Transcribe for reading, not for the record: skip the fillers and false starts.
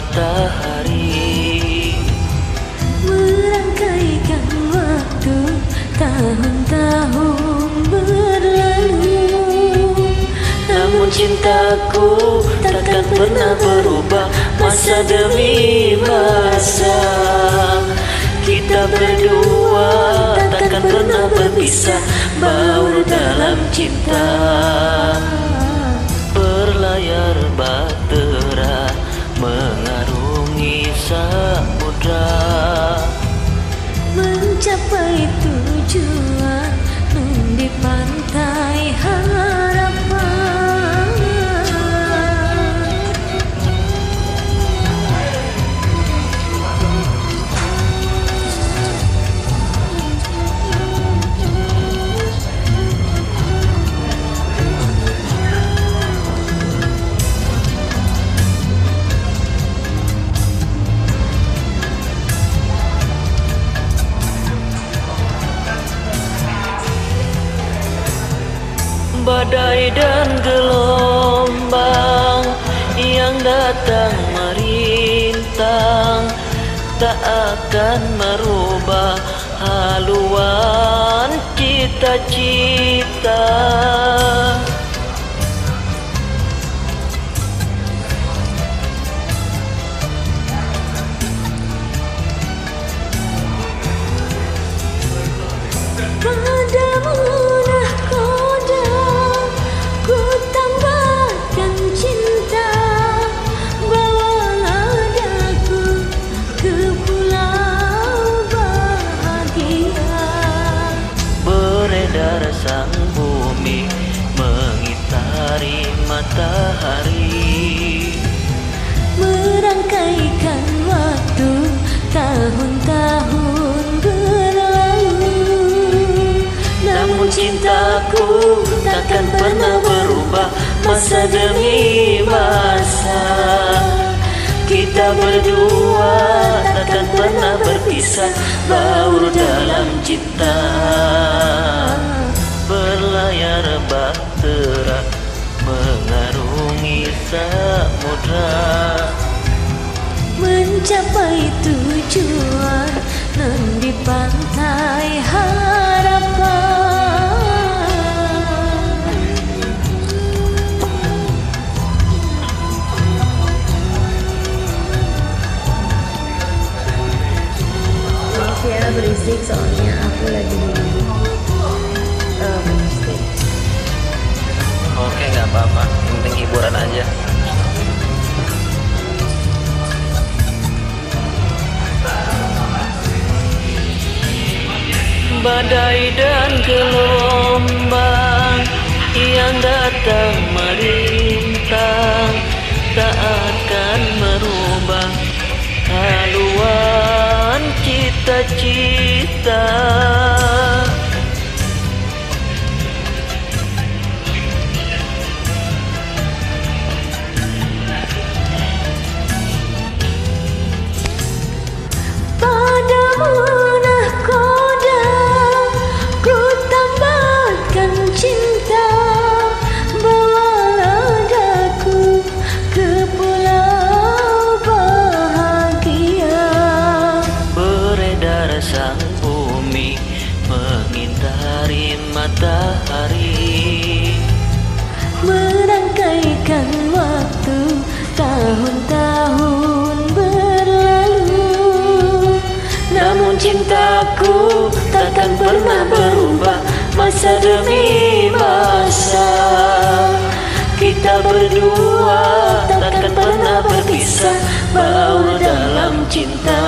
matahari. Merangkaikan waktu tahun-tahun berlalu, Namun cintaku takkan pernah berubah masa demi masa. Kita berdua takkan pernah berpisah, baur dalam cinta. Berlayar bahtera mengarungi samudra, mencapai tujuan di pantai harapan. Badai dan gelombang yang datang merintang tak akan merubah haluan cita-cita. Padamu nahkoda ku tambahkan cinta, bawalah daku ke pulau bahagia. Beredar sang bumi mengitari matahari, merangkaikan waktu tahun-tahun berlalu. namun cintaku takkan pernah berubah masa demi masa. Kita berdua takkan pernah berpisah, baur dalam cinta. Berlayar bahtera mengarungi samudra, mencapai tujuan di pantai harapan. Maaf ya berisik, soalnya aku lagi stage. Oke, nggak apa-apa, yang penting hiburan aja. badai dan gelombang yang datang merintang tak akan merubah haluan cita-cita. Sang bumi mengintari matahari, merangkaikan waktu tahun-tahun berlalu. namun cintaku takkan pernah berubah masa demi masa. Kita berdua takkan pernah berpisah, baur dalam cinta.